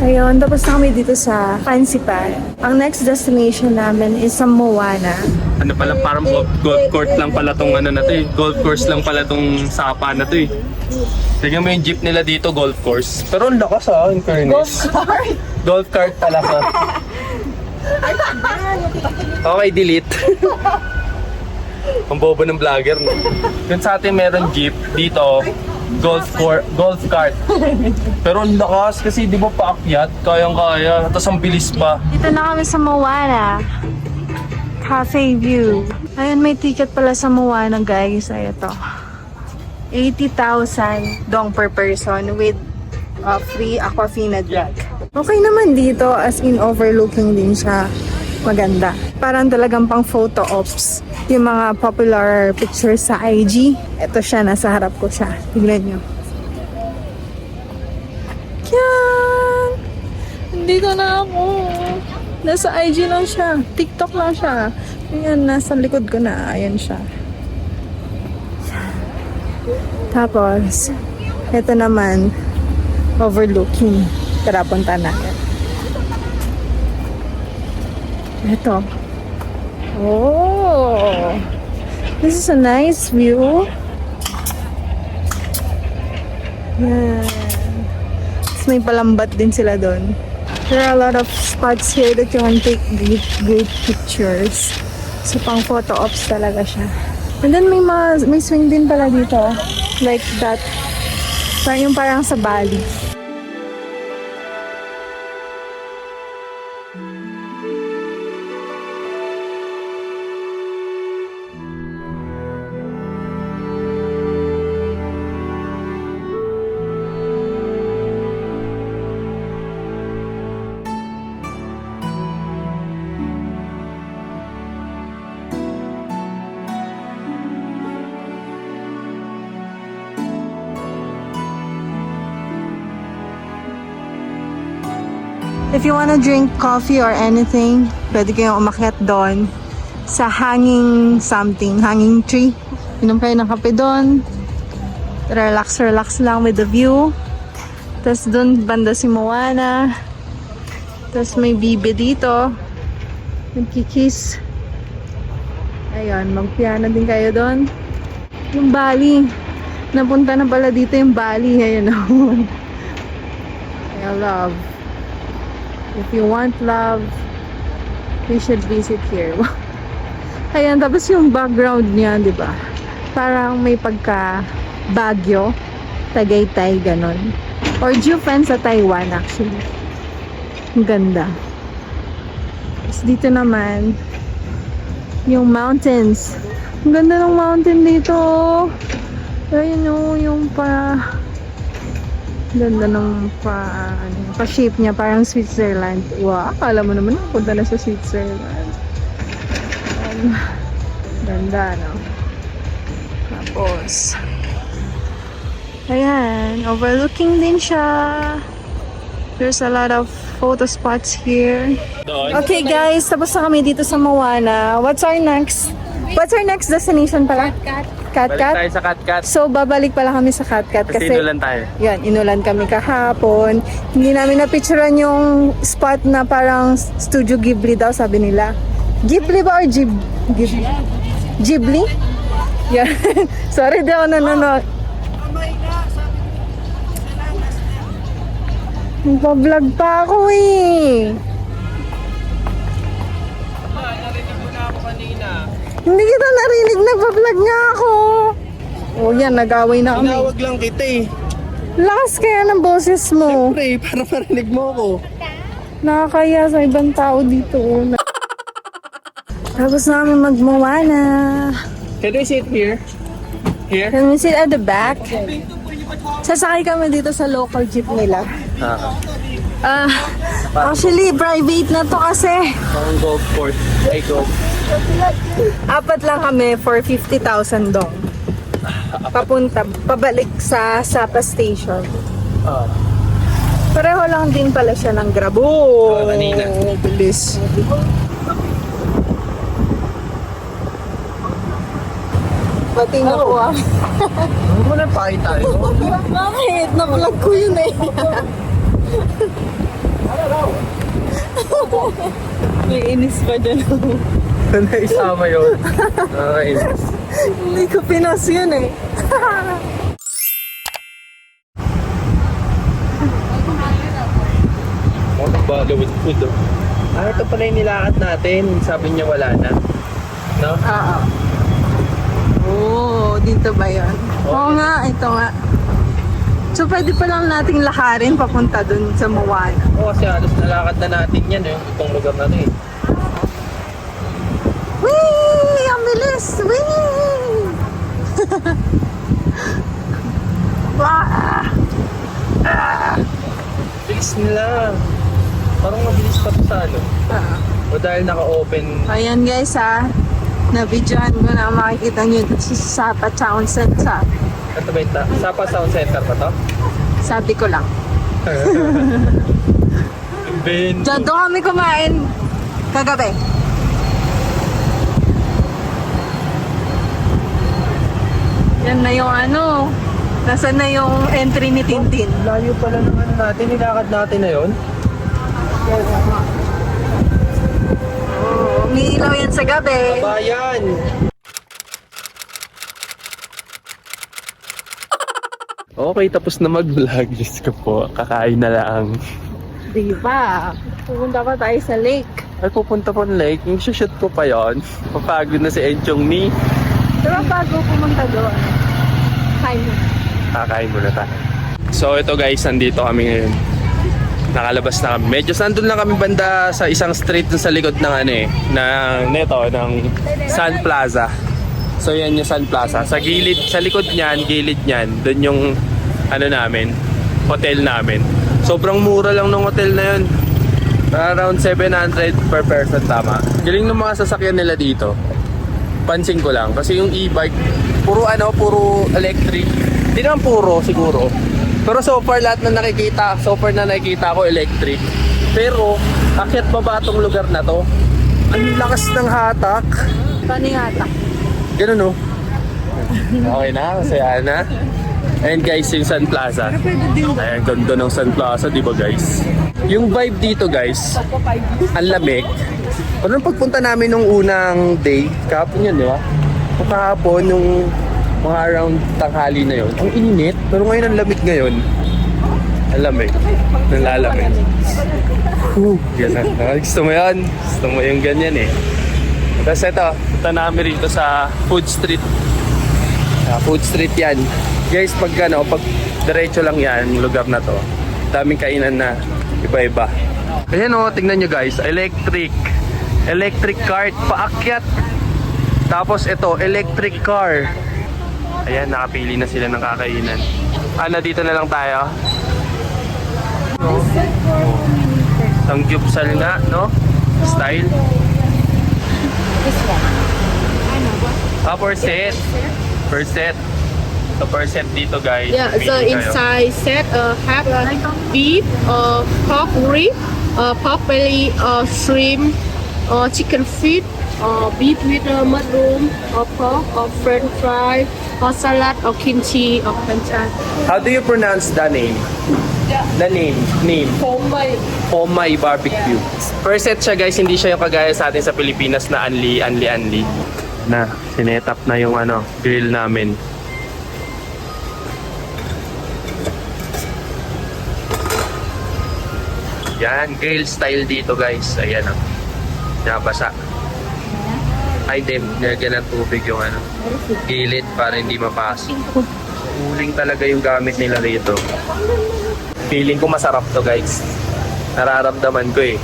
Ayun, tapos na kami dito sa Fancy Pad. Ang next destination namin is sa Moana. Ano pala, parang golf court lang pala tong ano na to eh. Golf course lang pala tong Sapa na to eh. Tignan mo yung jeep nila dito, golf course. Pero ang lakas in fairness. Golf cart? Golf cart pala ka. Okay, delete. Ang bobo ng vlogger, no? Yun sa atin meron jeep, dito, golf cart. Pero ang lakas kasi di ba paakyat, kayang-kaya, tapos ang bilis pa. Dito na kami sa Moana. Cafe View. Ayun, may ticket pala sa Moana, guys. Ay, ito. 80,000 dong per person with free Aquafina drink. Okay naman dito, as in overlooking din siya. Maganda. Parang talagang pang photo ops. Yung mga popular pictures sa IG. Ito siya, nasa harap ko siya. Tignan nyo. Yan! Dito na ako. Nasa IG lang siya. TikTok lang siya. Ayan, nasa likod ko na. Ayan siya. Tapos, ito naman, overlooking. Tara, punta natin. Ito. Oh! This is a nice view. Yan. Tapos may palambat din sila doon. There are a lot of spots here that you can take great pictures. So, pang photo ops talaga siya. And then may swing din pala dito. Like that. Parang sa Bali. If you wanna drink coffee or anything, pwede kayong umakyat doon sa hanging tree. Inom kayo ng kape doon. Relax lang with the view. Tapos doon banda si Moana. Tapos may bibe dito. Nagkikiss. Ayun, magpiano din kayo doon. Yung Bali. Napunta na pala dito yung Bali. Ayun o. I love. If you want love, you should visit here. Ayan, tapos yung background niya, di ba? Parang may pagka Baguio, Tagaytay, ganon. Or Jufen sa Taiwan, actually. Ang ganda. Tapos dito naman, yung mountains. Ang ganda ng mountain dito. Ayun o, yung ganda ng pa-shape niya, parang Switzerland. Wow, akala mo naman punta na sa Switzerland. Ganda, no? Tapos, ayan, overlooking din siya. There's a lot of photo spots here. Okay guys, tapos na kami dito sa Moana. What's our next destination pala? Balik tayo sa Katkat. So, babalik pala kami sa Katkat Kasi inulan tayo. Yan, inulan kami kahapon. Hindi namin na-picturean yung spot na parang Studio Ghibli daw, sabi nila. Ghibli ba or Ghibli? Ghibli? Yan. Sorry, di ako nanonood. Nagpa-vlog pa ako eh. Narinig mo na ako kanina. Hindi kita narinig, nagpa-vlog nga ako. Oh yan, nag-away na kami. Tinawag lang kita eh. Lakas kaya ng boses mo. Siyempre, para marinig mo ako. Nakakaya sa ibang tao dito. Tapos namin mag-Moana. Can we sit here? Here? Can we sit at the back? Sasakay kami dito sa local jeep nila. Actually, private na to kasi. Ang golf course. Ay, golf. Apat lang kami for 50,000 dong. Pabalik sa Sapa Station. Pareho lang din pala siya ng Grab. Oh, kanina. Bilis. Bating ako ah. Ano mo na pakita tayo? Bakit? Na-vlog ko yun eh. May inis pa dyan. Ano isama yun? Nakakainis. Hindi ko pinas yun eh. Ano ba? Lawit food oh. Ah, ito pala yung nilakad natin. Sabi niya wala na. No? Oo. Oo, dito ba yun? Oo nga, ito nga. So, pwede pa lang nating lakarin papunta dun sa Moana. Oo, kasi halos nalakad na natin yan eh. Itong lugar na to eh. Whee! Ang bilis! Whee! Wah! Bilis nila. Parang mabilis pa to sa ano. Ah. O dahil naka-open. Ayan guys ha. Na-videoan ko na makikita nyo dito sa Sapa Town Center. Ito ba ito? Sapa Sound Center pa to? Sabi ko lang. Ben. Diyan doon kami kumain kagabi. Yan na yung ano. Nasaan na yung entry ni Tintin? Layo pala ng ano natin. Nilakad natin na yun. Oh, umiilaw yan sa gabi. Bayan! Okay, tapos na mag-vlog. Diyos ko po, kakain na lang. Diba? Pupunta pa tayo sa lake. Ay, pupunta po ng lake. Yung shoot ko pa yon. Papagod na si Enchong Mi. Pero bago pumunta doon, kain mo. Kakain muna tayo. So ito guys, nandito kami ngayon. Nakalabas na kami. Medyo sandun lang kami banda sa isang street dun sa likod ng ano eh, ng Sun Plaza. So yan yung Sun Plaza. Sa gilid, sa likod niyan, gilid niyan, dun yung ano namin, hotel namin. Sobrang mura lang ng hotel na yun. Around 700 per person, tama. Galing ng mga sasakyan nila dito. Pansin ko lang kasi yung e-bike puro electric. Hindi naman puro siguro. Pero so far lahat na nakikita ko electric. Pero akyat pa ba tong lugar na to? Ang lakas ng hatak. Paano yung hatak? Ganun oh. Okay na, masaya na. And guys, yung Sun Plaza. Ayan, ganda ng Sun Plaza, di ba guys? Yung vibe dito guys, ang lamig. Pero nung pagpunta namin nung unang day, kahapon yun, di ba? O kahapon, yung mga around tanghali na yun, ang init. Pero ngayon ang lamig ngayon. Ang lamig. Nalalamig. Ganun. Gusto mo yan? Gusto mo yung ganyan eh. Tapos ito, punta namin rito sa Food Street. Food Street yan. Guys, pag diretso lang yan, yung lugar na to. Daming kainan na iba-iba. Ayan o, tingnan nyo guys, electric cart, paakyat. Tapos ito, electric car. Ayan, nakapili na sila ng kakainan. Dito na lang tayo. Sangyupsal nga, no? Style. Per set. Per set. So per set dito guys. Yeah, pili the kayo. inside set have beef, pork rib, pork belly, shrimp, chicken feet, beef with mushroom, pork, french fry, salad, or kimchi, or pancake. How do you pronounce the name? The name. Homay barbecue. Per set siya guys, hindi siya yung kagaya sa atin sa Pilipinas na anli. Na, sinetap na yung grill namin. Yan, grill style dito guys. Ayan o. Nabasa. Ay, nilagyan ng tubig yung gilid para hindi mapasok. Uling talaga yung gamit nila rito. Feeling ko masarap to guys. Nararamdaman ko eh.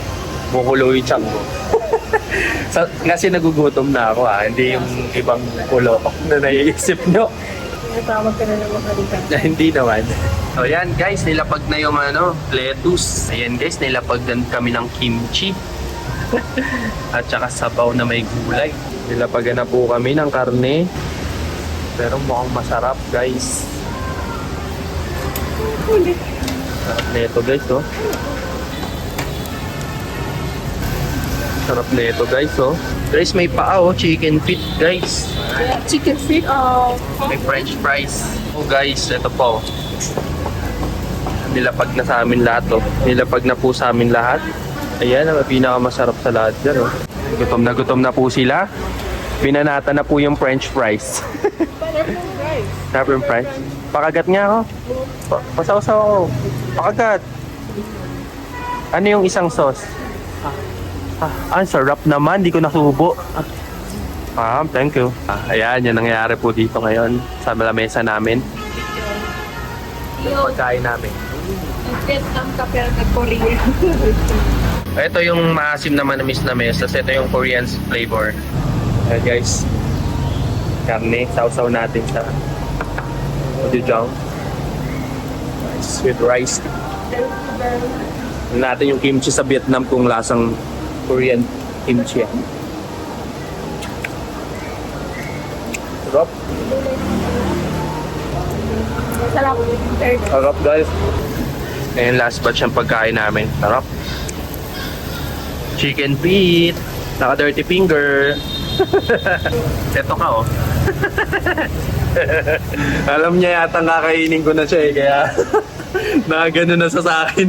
Mukulo yung tiyan ko. Kasi nagugutom na ako hindi yung ibang kulo na naiisip nyo. Natawag ka na naman kanina. Hindi naman. So yan guys, nilapag na yung lettuce. Ayan guys, nilapagdan kami ng kimchi. At saka sabaw na may gulay. Nilapagan na po kami ng karne. Pero mukhang masarap guys. Sarap na ito guys oh. Sarap na ito guys oh. Guys, may paa oh, chicken feet guys. Chicken feet, May french fries. Oh guys, ito po. Nilapag na sa amin lahat oh. Nilapag na po sa amin lahat. Ayan, ang pinakamasarap sa lahat dyan. Oh. Gutom na po sila. Binanata na po yung french fries. Pineapple fries. Pakagat nga ako. Pasaw-saw ako. Pakagat. Ano yung isang sauce? Ang sarap naman. Di ko nasubo. Thank you. Ayan, yan nangyayari po dito ngayon sa lamesa namin. Yung pagkain namin. Vietnam ka pero nag-Korea. Ito yung maasim na manamis na mesa. Ito yung Korean flavor. Ayan guys. Karne. Sausaw natin sa gochujang. With rice. Natin yung kimchi sa Vietnam kung lasang Korean kimchi. Sarap. Sarap. Sarap guys. Ayan last batch ang pagkain namin. Sarap. Chicken feet. Naka dirty finger. Eto ka oh. Alam niya yata kakainin ko na siya eh. Kaya nakagano na siya sa akin.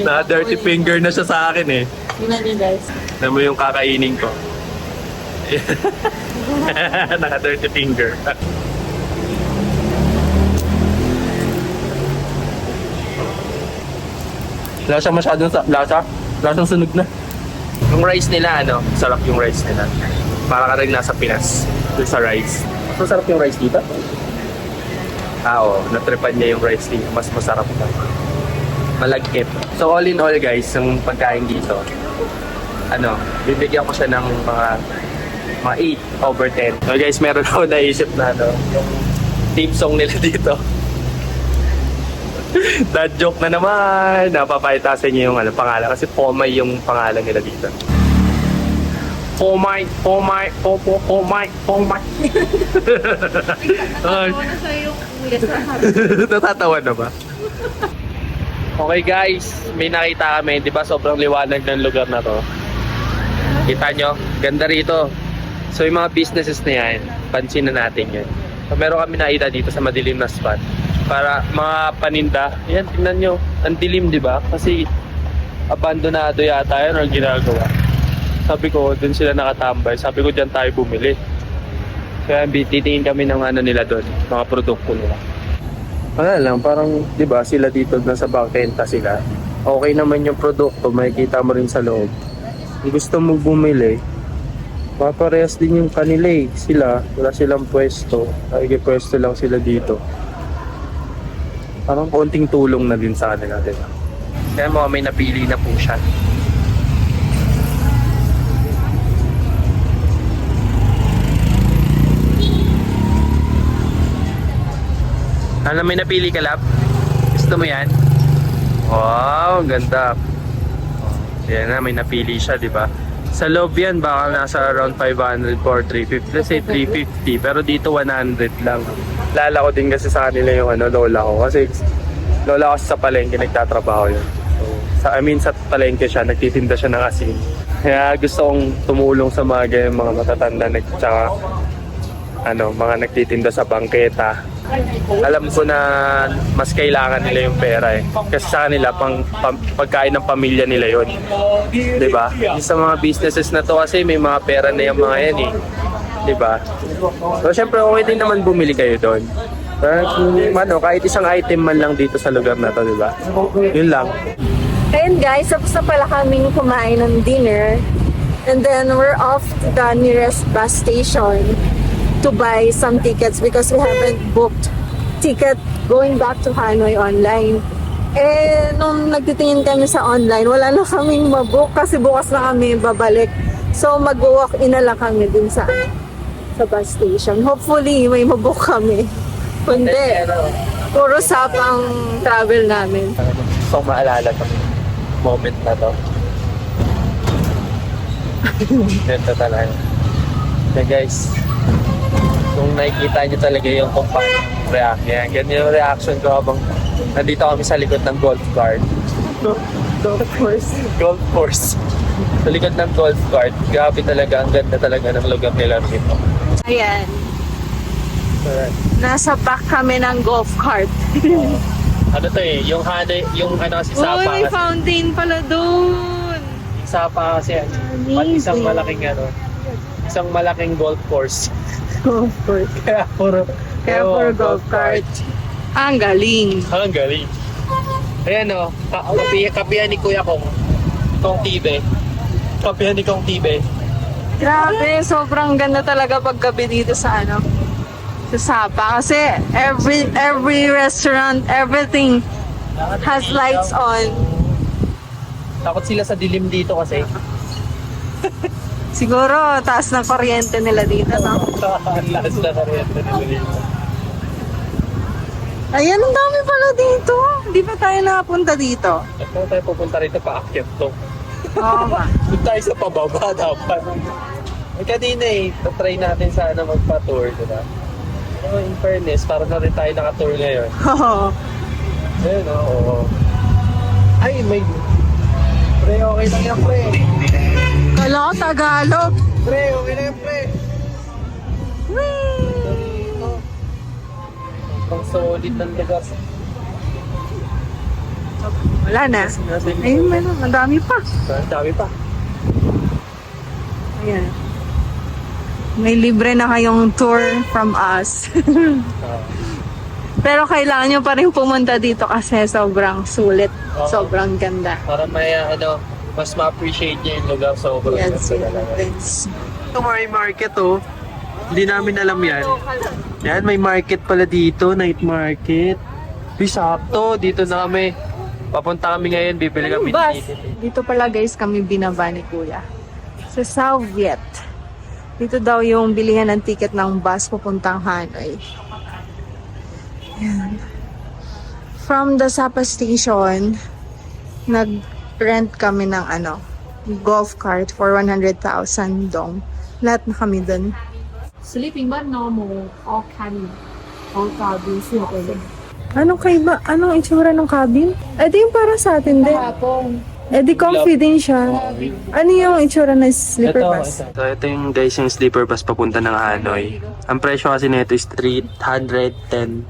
Naka dirty finger na siya sa akin eh. Yun na din guys. Alam mo yung kakainin ko. Naka dirty finger. Lasa masyadong lasang sunog na. Yung rice nila, sarap yung rice nila. Para ka rin nasa Pinas. Doon sa rice. Masarap yung rice dito? Oo, natripan niya yung rice dito. Mas masarap na. Malagkit. So all in all guys, yung pagkain dito, bibigyan ko siya ng mga 8/10. So guys, meron ako naisip na yung theme song nila dito. That joke na naman. Napapahita sa inyo yung pangalan. Kasi Pomay yung pangalan nila dito. Pomay. Natatawa na ba? Okay guys, may nakita kami. Di ba sobrang liwanag ng lugar na to? Kita nyo? Ganda rito. So yung mga businesses na yan, pansin na natin yun. So meron kami nakita dito sa madilim na spot. Para mga paninda, yan, tingnan nyo, ang dilim, di ba? Kasi abandonado yata yan or ginagawa. Sabi ko, dun sila nakatambay. Sabi ko, dyan tayo bumili. Kaya titingin kami ng nila doon, mga produkto nila. Wala lang, parang, di ba, sila dito nasa bangkenta sila. Okay naman yung produkto, makikita mo rin sa loob. Kung gusto mo bumili, paparehas din yung kanila eh. Sila, wala silang pwesto. Nakikipwesto lang sila dito. Parang konting tulong na din sa kanila, diba? Kaya mga may napili na po siya. May napili ka, Lab? Gusto mo yan? Wow, ganda. Yan na, may napili siya, diba? Sa loob yan, baka nasa around 500 or 350. Let's say 350, pero dito 100 lang. Lala ko din kasi sa kanila yung lola ko. Kasi lola ko sa palengke, nagtatrabaho yun. So, sa palengke siya, nagtitinda siya ng asin. Kaya gusto kong tumulong sa mga ganyan, mga matatanda, tsaka mga nagtitinda sa bangketa. Alam ko na mas kailangan nila yung pera eh. Kasi sa kanila, pagkain ng pamilya nila yun. Diba? Sa mga businesses na to kasi may mga pera na yung mga yan eh. Diba? So syempre okay din naman bumili kayo doon. Kahit isang item man lang dito sa lugar na to, diba? Yun lang. Ayun guys, tapos na pala kaming kumain ng dinner. And then we're off to the nearest bus station to buy some tickets because we haven't booked ticket going back to Hanoi online. Eh, nung nagtitingin kami sa online, wala na kaming mabook kasi bukas na kami babalik. So, mag-walk-in na lang kami dun sa bus station. Hopefully, may mabook kami. Kundi, puro sapang travel namin. Gusto kong maalala to moment na to. Ganda talaga. Okay guys, kung nakikita nyo talaga yung kung paano react yan. Ganyan yung reaction ko habang nandito kami sa likod ng golf cart. Golf course. Sa likod ng golf cart. Grabe talaga, ang ganda talaga ng lugar nila dito. Ayan. Nasa back kami ng golf cart. Ano to eh, yung Hanoi, yung kasi Sapa. Uy, may fountain pala doon. Sapa kasi at isang malaking isang malaking golf course. Golf course. Kaya puro Golf cart. Ang galing. Ang galing. Ayan o, kapihan ni Kuya Kong Tibe. Kapihan ni Kong Tibe. Grabe, sobrang ganda talaga paggabi dito sa sa Sapa. Kasi every restaurant, everything has lights on. Takot sila sa dilim dito kasi. Siguro, taas ng kuryente nila dito, no? Ang lakas na karyente nila dito. Ayan, ang dami pala dito. Hindi pa tayo nakapunta dito. At kung tayo pupunta rito, paakyat to. Oo nga. Doon tayo sa pababa dapat. Kanina try natin sana magpa-tour, diba? Pero in fairness, parang na rin tayo naka-tour ngayon. Oo. Ayun, oo. Ay, may... Pre, okay lang yan, pre. Kala ko Tagalog. Pre, okay lang yan, pre. Whee! Ang solid ng lugar. Wala na. Ayun, meron. Ang dami pa. Ang dami pa. Ayan. May libre na kayong tour from us. Pero kailangan nyo pa rin pumunta dito kasi sobrang sulit. Oo. Sobrang ganda. Para may, mas ma-appreciate niya yung lugar. Sobrang Yes, ganda talaga. yes. Ito may market, oh. Hindi namin alam yan. Yan, may market pala dito. Night market. Uy, sakto. Dito na kami. Papunta kami ngayon. Bibili kami ng Bus. ticket. Dito pala guys kami binaba ni Kuya. Sa Soviet. Dito daw yung bilihan ng ticket ng bus papuntang Hanoi. Yan. From the Sapa station, nag-rent kami ng golf cart for 100,000 dong. Lahat na kami dun. Sleeping but normal. All cabin. All cabin. Sleeping. Anong itsura ng cabin? Eh di yung para sa atin din. Hapon. Eh di comfy din siya. Ano yung itsura ng sleeper bus? Ito yung guys yung sleeper bus papunta ng Hanoi. Ang presyo kasi nito is 310,000.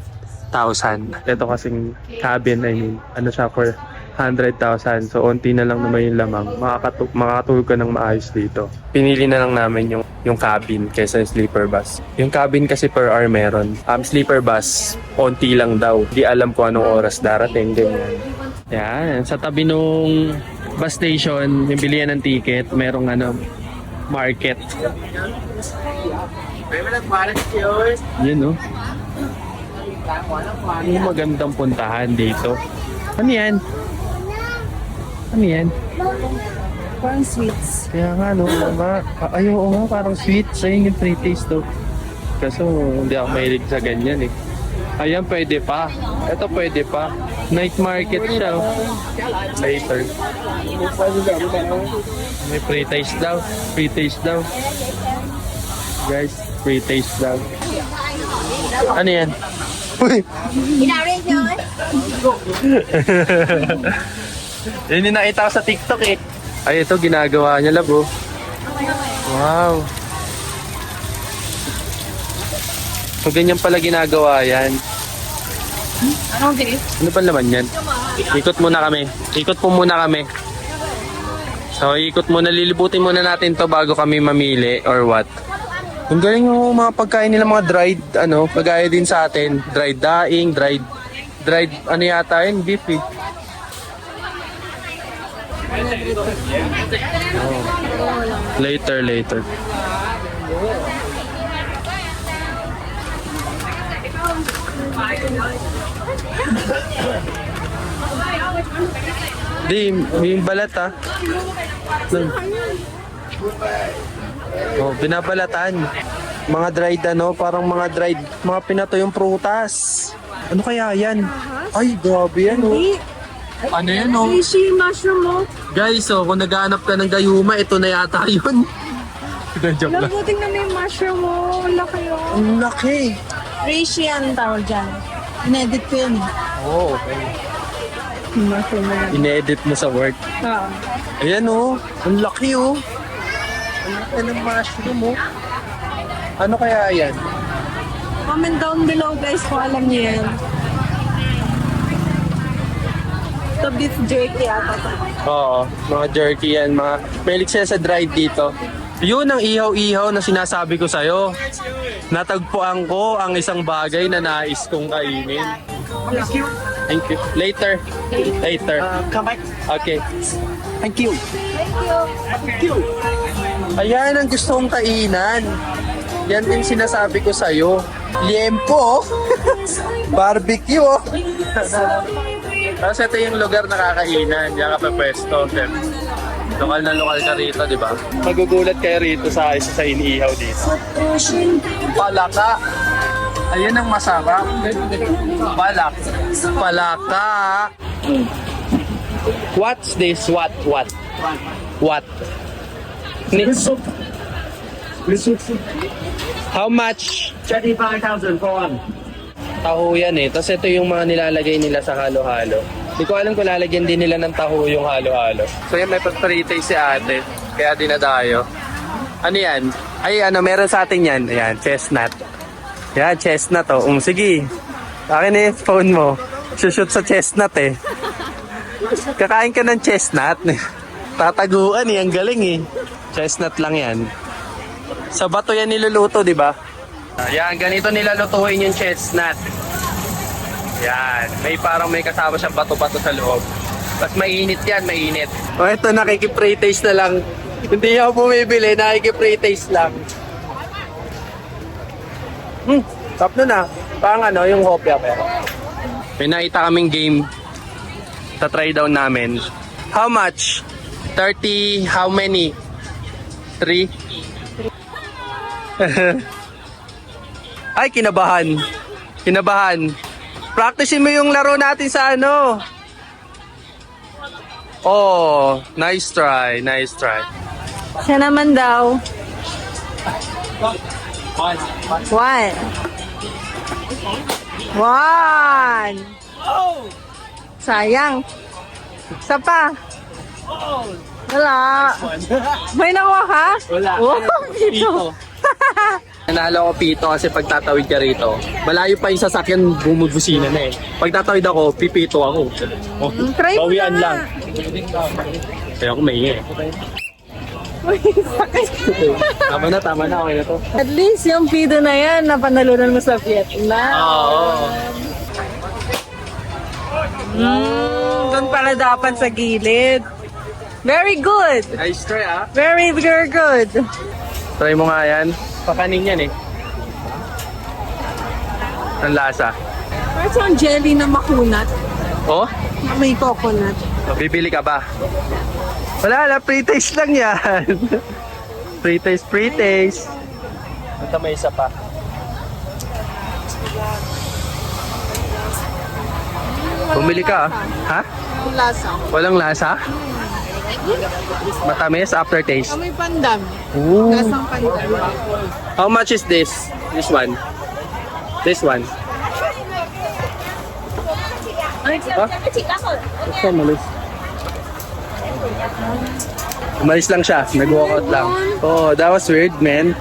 Ito kasing cabin, ano siya for 100,000. So, onti na lang naman yung lamang. Makakatulog ka ng maayos dito. Pinili na lang namin yung cabin kaysa yung sleeper bus. Yung cabin kasi per hour meron. Sleeper bus, onti lang daw. Di alam kung anong oras darating. Ganyan. Yan. Sa tabi nung bus station, yung bilihan ng ticket, merong market. Yun, no? Yung magandang puntahan dito. Ano yan? Ano yan? Parang sweets. Kaya nga, no? Oo nga, parang sweet. Sayang yung pre-taste, to. Kaso, hindi ako mahilig sa ganyan, eh. Ayan, pwede pa. Ito, pwede pa. Night market siya, oh. Later. May pre-taste daw. Pre-taste daw. Guys, pre-taste daw. Ano yan? Uy! Yun yung nakita ko sa TikTok, eh. Ay, ito, ginagawa niya, labo. Wow. So, ganyan pala ginagawa yan. Ano pa naman yan? Ikot muna kami. Ikot po muna kami. So, ikot muna. Lilibutin muna natin to bago kami mamili or what. Ang galing yung mga pagkain nila, mga dried, kagaya din sa atin. Dried daing, dried, yata yun, beef, eh. Oh. Later. Di, may balat, ah. Oh, binabalatan. Mga dried, parang mga dried, mga pinatoyong prutas. Ano kaya yan? Ay, grabe yan, oh. Ano yan, oh? Fishy mushroom mo. Guys, kung naghahanap ka ng gayuma, ito na yata yun. Joke lang. Labuting na may mushroom mo. Laki yun. Ang laki. Reishi ang tawag dyan. Inedit ko yun. Oh, okay. Mushroom na yan. Ine-edit mo sa Word. Oo. Ayan, oh. Ang laki, oh. Ang laki ng mushroom, oh. Ano kaya yan? Comment down below guys kung alam niyo yan. Ito beef jerky ata. Oo, mga jerky yan, mga mahilig sila sa dried dito. Yun ang ihaw-ihaw na sinasabi ko sa'yo. Natagpuan ko ang isang bagay na nais kong kainin. Thank you. Later. Later. Come back. Okay. Thank you. Ayan ang gusto kong kainan. Yan din sinasabi ko sa'yo. Liempo. Barbecue. Tapos ito yung lugar na kakainan. Diyan ka pa pwesto. Lokal na lokal ka rito, di ba? Magugulat kayo rito sa isa sa iniihaw dito. Palaka. Ayun ang masarap. Palaka. What's this? What? How much? 35,000 for one. Taho yan eh. Tapos ito yung mga nilalagay nila sa halo-halo. Hindi ko alam kung lalagyan din nila ng taho yung halo-halo. So yan, may pastrite si ate. Kaya dinadayo. Ano yan? Ay, meron sa atin yan. Ayan, chestnut. Yan, chestnut oh. Sige. Akin eh, phone mo. Shoot sa chestnut eh. Kakain ka ng chestnut. Tataguan eh, ang galing eh. Chestnut lang yan. Sa bato yan niluluto, di ba? Ayan, ganito nilalutuin yung chestnut. Yan, may kasama siyang bato-bato sa loob. Tapos mainit yan, mainit. O eto, nakikipre-taste na lang. Hindi ako bumibili, nakikipre-taste lang. Tap na. Parang yung hopya pero. May nakita kaming game. Ta-try down namin. How much? 30, how many? 3? Ay, kinabahan. Practicein mo yung laro natin sa Oh, nice try. Siya naman daw. 1. Sayang. Isa pa. Wala. May nakuha ka? Wala. Wow, pito. Nanalo ko pito kasi pag tatawid ka rito, malayo pa yung sasakyan bumubusina na eh. Pag tatawid ako, pipito ako. Oh, Try mo bawian na lang. Kaya ako maingay. Tama na. Okay na to. At least yung pido na yan, napanalunan mo sa Vietnam. Oo. Doon pala dapat sa gilid. Very good. Nice try ah. Very, very good. Try mo nga yan. Pakanin yan eh. Ang lasa. Parang jelly na makunat. Oh? Na may coconut. Bibili ka ba? Wala, pre-taste lang yan. Pre-taste. Ito may isa pa. Bumili ka ah. Ha? Ang lasa. Walang lasa? Matamis aftertaste. May pandam. Ooh. Lasang pandam. How much is this? This one? Ha? Ito, malis. Umalis lang siya. Nag-walkout lang. Oh, that was weird, man.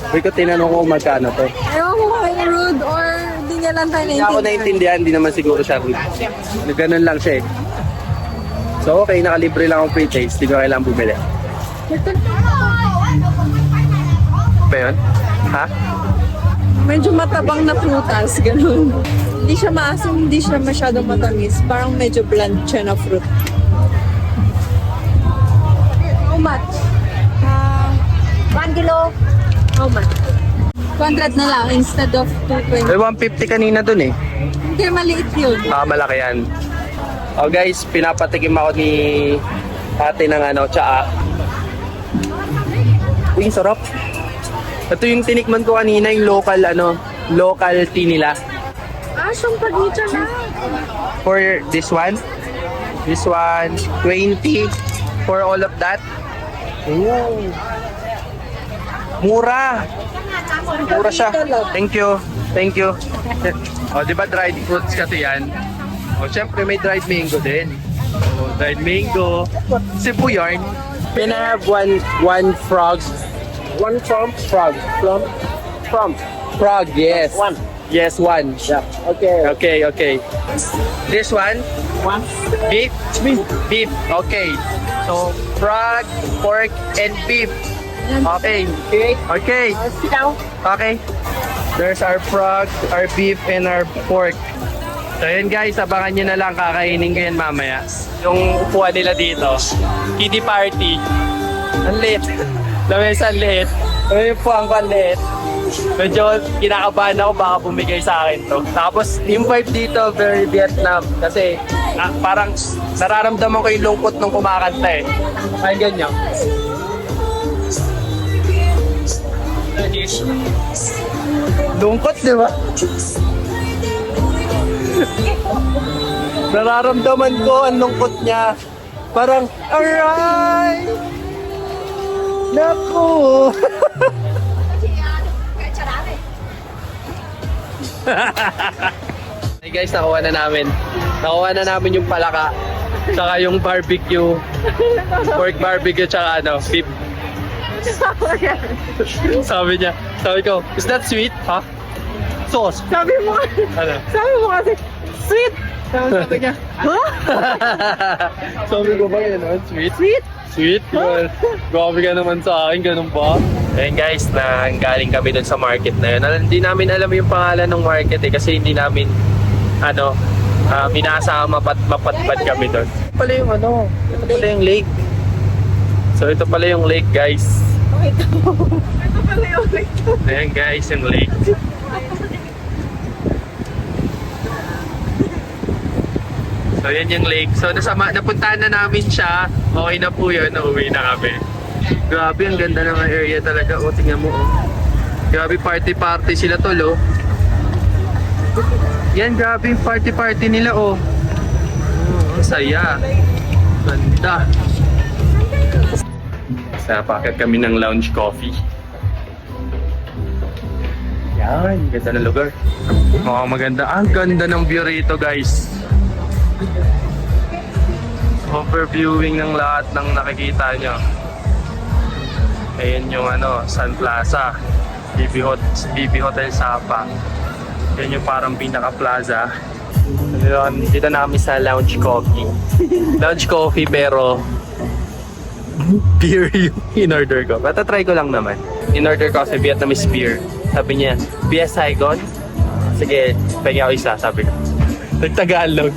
Hindi ko tinanong kung magkano to. Ewan ko kung rude or di niya lang tayo Hindi ako naintindihan, hindi naman siguro siya rude. Ganun lang siya eh. So okay, nakalibre lang akong pre-taste. Hindi ko kailangan bumili. Ba yun? Ha? Medyo matabang na prutas, ganun. Hindi siya maasim, hindi siya masyadong matamis. Parang medyo bland siya na fruit. How much? 1 kilo. How much? 200 na lang instead of 220. May 150 kanina dun eh. Hindi, maliit yun. Malaki yan. Oh guys, pinapatikim ako ni ate ng tsaa. Uy, sarap. Ito yung tinikman ko kanina, yung local tea nila. Siyang pagnicha na. For this one, 20 for all of that. Ooh. Mura siya. Thank you. O, di ba dried fruits kasi yan? O, syempre may dried mango din. O, dried mango. Cebu yarn. Can I have one frog? One frog? Frog, yes. One. Yes, one. Yeah. Okay. Okay. This one? One. Beef? Beef. Okay. So, frog, pork, and beef. Okay. Okay. Sit down. Okay. There's our frog, our beef, and our pork. So yun guys, abangan nyo na lang, kakainin ko yan mamaya. Yung upuan nila dito, kiddie party. Ang lit. Lamesa ang lit. Yung upuan ko ang lit. Medyo kinakabahan ako, baka bumigay sa akin to. Tapos yung vibe dito, very Vietnam. Kasi parang nararamdaman ko yung lungkot nung kumakanta eh. Ay ganyan. Lungkot, di ba? Nararamdaman ko ang lungkot niya. Parang, alright! Naku! Hey guys, nakuha na namin. Nakuha na namin yung palaka. Tsaka yung barbecue. Pork barbecue tsaka beef. Sabi niya, sabi ko, is that sweet? Ha? Sauce. Sabi mo, Ano? sabi mo kasi, sweet! Sabi niya, huh? Sabi ko ba yun, sweet? Sweet? Sweet? Yun. Grabe ka naman sa akin, ganun ba? Ayun guys, galing kami dun sa market na yun. Hindi namin alam yung pangalan ng market eh, kasi hindi namin, minasama mapatpad kami dun. Ito pala yung ito pala yung lake. So ito pala yung lake guys. Ito pala yung lake. Ayan guys, yung lake. So yan yung lake. So napuntahan na namin siya. Okay na po yun. Nauwi na kami. Grabe, ang ganda ng area talaga. O, tingnan mo. Grabe, party-party sila tol. Yan, grabe yung party-party nila. Ang saya. Ganda. Sa packet kami ng lounge coffee. Yan, ganda ng lugar. Maganda. Ang ganda ng view rito guys. Overviewing ng lahat ng nakikita nyo. Ayan yung Sun Plaza, BB Hotel Sapa. Yan yung parang pinaka plaza. Dito namin sa lounge coffee. Lounge coffee pero beer yung in-order ko. Try ko lang naman. In-order ko kasi Vietnamese beer. Sabi niya, Bia Saigon? Sige, pwede ako isa, sabi ko. Nagtagalog.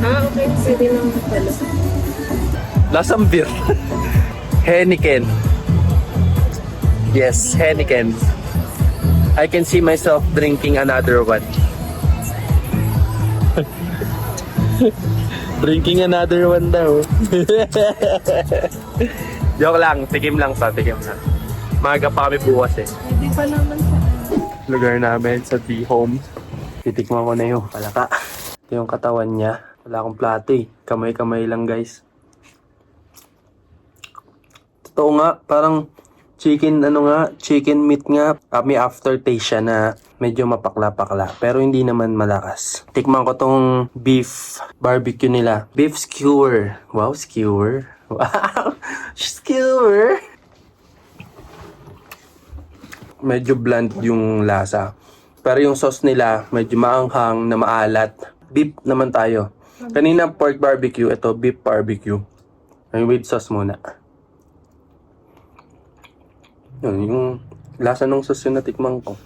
Okay, pwede lang pala. Lasang beer. Heineken. Yes, Heineken. I can see myself drinking another one. Drinking another one daw. Joke lang, tikim lang sa, tikim lang. Maaga pa kami bukas eh. Hindi pa naman sa Lugar namin sa D-Home. Titikman ko na yung palaka. Ito yung katawan niya. Wala akong plato eh. Kamay-kamay lang guys. Totoo nga, parang chicken meat nga. May aftertaste siya na medyo mapakla-pakla. Pero hindi naman malakas. Tikman ko tong beef barbecue nila. Beef skewer. Wow, skewer. Wow, skewer. Medyo bland yung lasa. Pero yung sauce nila, medyo maanghang na maalat. Beef naman tayo. Kanina pork barbecue, ito beef barbecue. Ay, with sauce muna. Yun, yung lasa ng sauce yung natikman ko.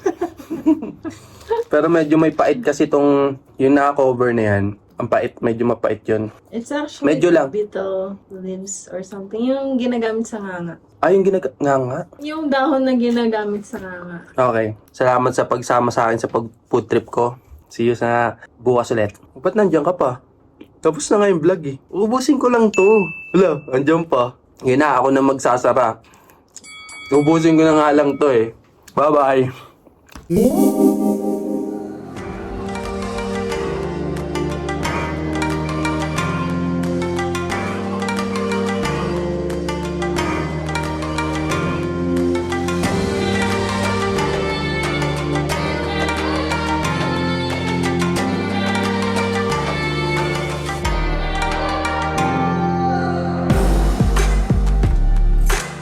Pero medyo may pait kasi itong, yung naka-cover na yan. Ang pait, medyo mapait yun. It's actually Medyo lang. beetle leaves or something. Yung ginagamit sa nganga. Yung nga. Yung dahon na ginagamit sa nganga. Okay. Salamat sa pagsama sa akin sa pag-food trip ko. See you sa bukas ulit. Ba't nandiyan ka pa? Tapos na nga yung vlog eh. Ubusin ko lang to. Wala, andyan pa. Yun na, ako na magsasara. Ubusin ko na nga lang to eh. Bye-bye.